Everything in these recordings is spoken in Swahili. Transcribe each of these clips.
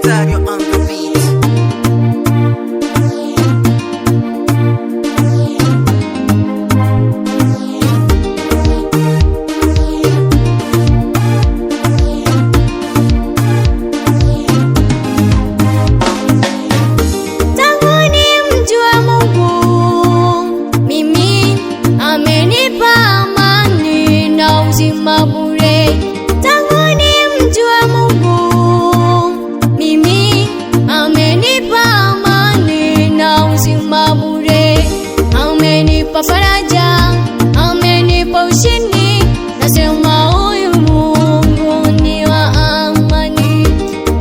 Dario on the beat. Amenipa faraja, amenipa ushindi, nasema huyu Mungu ni wa amani.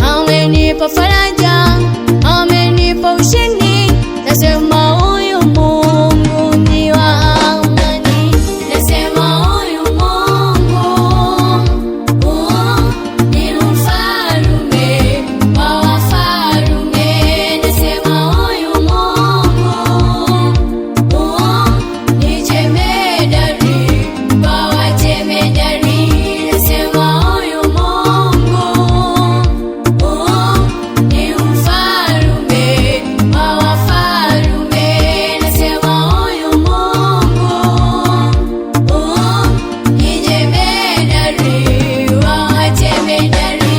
Amenipa faraja, amenipa ushindi, nasema huyu Mungu ni wa amani. Nasema huyu Mungu ni mfalme wa wafalme. Nasema huyu Mungu ni jemedari wa wajemedari. Nasema huyu Mungu ni mfalme wa wafalme. Nasema huyu Mungu ni jemedari wa wajemedari.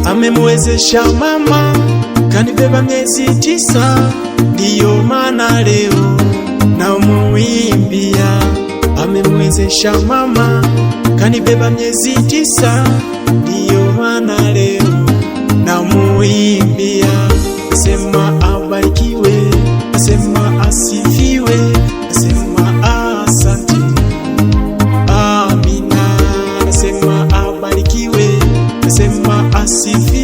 Amemwezesha mama, kanibeba miezi 9, ndiyo maana leo namuimbia. Amemwezesha mama, kanibeba miezi 9, ndiyo maana leo namuimbia. Nasema abarikiwe, nasema asifiwe, nasema asante. Amina. Nasema abarikiwe, nasema asifiwe.